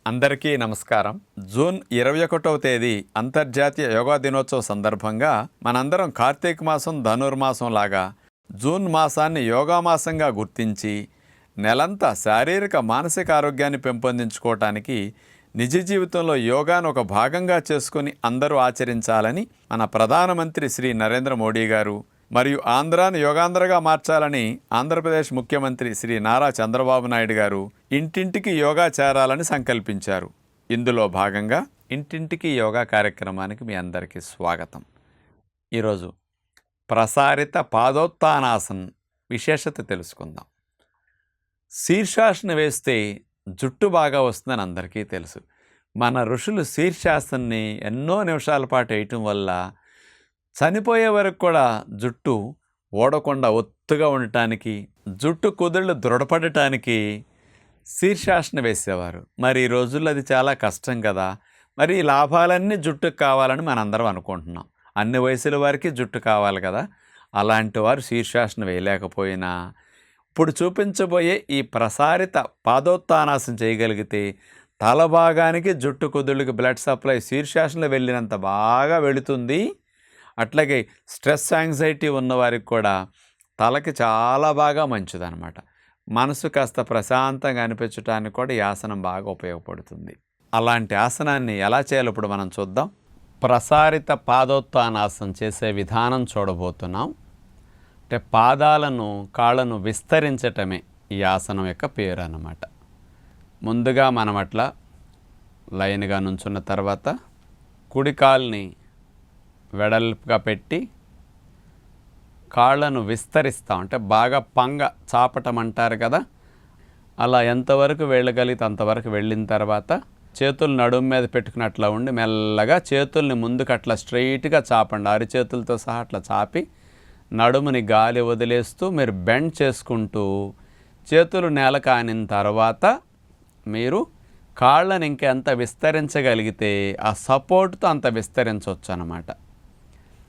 అందరికీ నమస్కారం. జూన్ 21వ తేదీ అంతర్జాతీయ యోగా దినోత్సవ సందర్భంగా మనందరం కార్తీక మాసం ధనుర్మాసం లాగా జూన్ మాసాన్ని యోగా మాసంగా గుర్తించి నెలంతా శారీరక మానసిక ఆరోగ్యాన్ని పెంపొందించుకోవటానికి నిజ జీవితంలో యోగాను ఒక భాగంగా చేసుకుని అందరూ ఆచరించాలని మన ప్రధానమంత్రి శ్రీ నరేంద్ర మోడీ గారు మరియు ఆంధ్రాను యోగాంధ్రగా మార్చాలని ఆంధ్రప్రదేశ్ ముఖ్యమంత్రి శ్రీ నారా చంద్రబాబు నాయుడు గారు ఇంటింటికి యోగా చేరాలని సంకల్పించారు. ఇందులో భాగంగా ఇంటింటికి యోగా కార్యక్రమానికి మీ అందరికీ స్వాగతం. ఈరోజు ప్రసారిత పాదోత్తానాసన్ విశేషత తెలుసుకుందాం. శీర్షాసన వేస్తే జుట్టు బాగా వస్తుందని అందరికీ తెలుసు. మన ఋషులు శీర్షాసన్ని ఎన్నో నిమిషాల పాటు వేయటం వల్ల చనిపోయే వరకు కూడా జుట్టు ఓడకుండా ఒత్తుగా ఉండటానికి, జుట్టు కుదుళ్ళు దృఢపడటానికి శీర్షాసన వేసేవారు. మరి ఈ రోజుల్లో అది చాలా కష్టం కదా. మరి ఈ లాభాలన్నీ జుట్టుకు కావాలని మనందరం అనుకుంటున్నాం. అన్ని వయసుల వారికి జుట్టు కావాలి కదా. అలాంటి వారు శీర్షాసన వేయలేకపోయినా ఇప్పుడు చూపించబోయే ఈ ప్రసారిత పాదోత్తానాసన చేయగలిగితే తల భాగానికి, జుట్టు కుదుళ్ళకి బ్లడ్ సప్లై శీర్షాసనలో వెళ్ళినంత బాగా వెళుతుంది. అట్లాగే స్ట్రెస్, యాంగ్జైటీ ఉన్నవారికి కూడా తలకి చాలా బాగా మంచిదన్నమాట. మనసు కాస్త ప్రశాంతంగా అనిపించడానికి కూడా ఈ ఆసనం బాగా ఉపయోగపడుతుంది. అలాంటి ఆసనాన్ని ఎలా చేయాలో ఇప్పుడు మనం చూద్దాం. ప్రసారిత పాదోత్తానాసనం చేసే విధానం చూడబోతున్నాం. అంటే పాదాలను, కాళ్ళను విస్తరించటమే ఈ ఆసనం యొక్క పేరు అన్నమాట. ముందుగా మనం అట్లా లైన్గా నుంచున్న తర్వాత కుడి కాల్ని వెడల్పుగా పెట్టి కాళ్ళను విస్తరిస్తాం. అంటే బాగా చాపటం అంటారు కదా, అలా ఎంతవరకు వెళ్ళగలిగితే అంతవరకు వెళ్ళిన తర్వాత చేతులు నడుము మీద పెట్టుకున్నట్లా ఉండి మెల్లగా చేతుల్ని ముందుకు అట్లా స్ట్రైట్గా చాపండి. అరిచేతులతో సహా అట్లా చాపి నడుముని గాలి వదిలేస్తూ మీరు బెండ్ చేసుకుంటూ చేతులు నేల కానిన తర్వాత మీరు కాళ్ళని ఇంకెంత విస్తరించగలిగితే ఆ సపోర్ట్తో అంత విస్తరించవచ్చు అన్నమాట.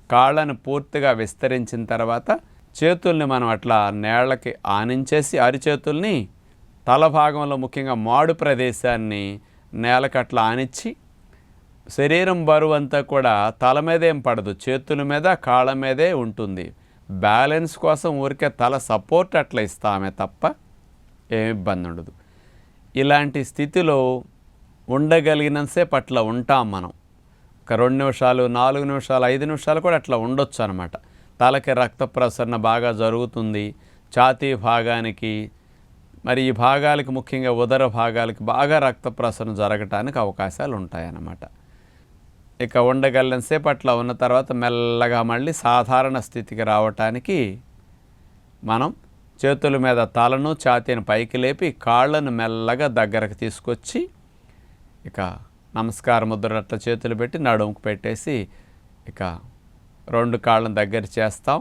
కాళ్ళను పూర్తిగా విస్తరించిన తర్వాత చేతుల్ని మనం అట్లా నేళ్ళకి ఆనించేసి అరిచేతుల్ని తల భాగంలో ముఖ్యంగా మాడు ప్రదేశాన్ని నేలకు అట్లా ఆనిచ్చి శరీరం బరువు అంతా కూడా తల మీదేం పడదు, చేతుల మీద కాళ్ళ మీదే ఉంటుంది. బ్యాలెన్స్ కోసం ఊరికే తల సపోర్ట్ అట్లా ఇస్తామే తప్ప ఏమి ఇబ్బంది ఉండదు. ఇలాంటి స్థితిలో ఉండగలిగినంతసేపు అట్లా ఉంటాం మనం. ఒక 2 నిమిషాలు, 4 నిమిషాలు, 5 నిమిషాలు కూడా అట్లా ఉండొచ్చు అనమాట. తలకి రక్త ప్రసరణ బాగా జరుగుతుంది. ఛాతీ భాగానికి, మరి ఈ భాగాలకి ముఖ్యంగా ఉదర భాగాలకి బాగా రక్త ప్రసరణ జరగటానికి అవకాశాలు ఉంటాయన్నమాట. ఇక ఉండగలిగినంతసేపు అట్లా ఉన్న తర్వాత మెల్లగా మళ్ళీ సాధారణ స్థితికి రావటానికి మనం చేతుల మీద తలను, ఛాతీని పైకి లేపి కాళ్ళను మెల్లగా దగ్గరకు తీసుకొచ్చి ఇక నమస్కార ముద్ర అట్లా చేతులు పెట్టి నడుముకు పెట్టేసి ఇక 2 కాళ్ళను దగ్గర చేస్తాం.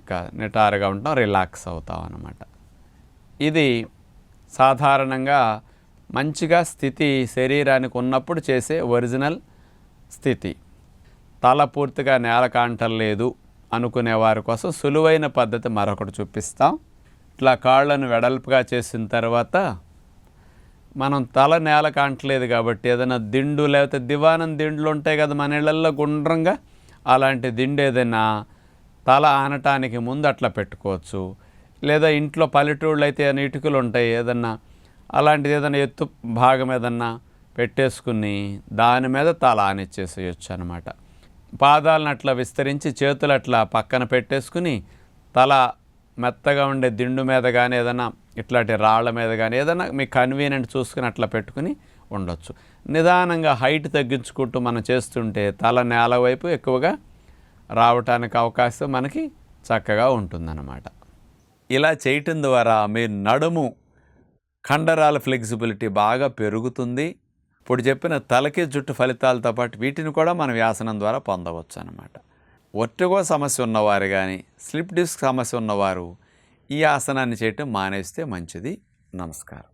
ఇక నిటారుగా ఉంటాం, రిలాక్స్ అవుతాం అన్నమాట. ఇది సాధారణంగా మంచిగా స్థితి శరీరానికి ఉన్నప్పుడు చేసే ఒరిజినల్ స్థితి. తల పూర్తిగా నేల కాంటలేదు అనుకునే వారి కోసం సులువైన పద్ధతి మరొకటి చూపిస్తాం. ఇట్లా కాళ్ళను వెడల్పుగా చేసిన తర్వాత మనం తల నేల కాంటలేదు కాబట్టి ఏదైనా దిండు లేకపోతే దివానం దిండులు ఉంటాయి కదా మన ఇళ్ళల్లో గుండ్రంగా, అలాంటి దిండు ఏదైనా తల ఆనటానికి ముందు అట్లా పెట్టుకోవచ్చు. లేదా ఇంట్లో పల్లెటూళ్ళు అయితే ఇటుకలు ఉంటాయి, ఏదన్నా అలాంటిది ఏదైనా ఎత్తు భాగం ఏదన్నా పెట్టేసుకుని దాని మీద తల ఆనిచ్చేసేయచ్చు అనమాట. పాదాలను అట్లా విస్తరించి చేతులు అట్లా పక్కన పెట్టేసుకుని తల మెత్తగా ఉండే దిండు మీద కానీ ఏదైనా ఇట్లాంటి రాళ్ల మీద కానీ ఏదైనా మీకు కన్వీనియంట్ చూసుకుని అట్లా పెట్టుకుని ఉండొచ్చు. నిదానంగా హైట్ తగ్గించుకుంటూ మనం చేస్తుంటే తల నేల వైపు ఎక్కువగా రావటానికి అవకాశం మనకి చక్కగా ఉంటుందన్నమాట. ఇలా చేయటం ద్వారా మీ నడుము కండరాల ఫ్లెక్సిబిలిటీ బాగా పెరుగుతుంది. ఇప్పుడు చెప్పిన తలకి జుట్టు ఫలితాలతో పాటు వీటిని కూడా మనం వ్యాసనం ద్వారా పొందవచ్చు అన్నమాట. ఒట్టిగో సమస్య ఉన్నవారు కానీ, స్లిప్ డిస్క్ సమస్య ఉన్నవారు ఈ ఆసనాన్ని చేయటం మానేస్తే మంచిది. నమస్కారం.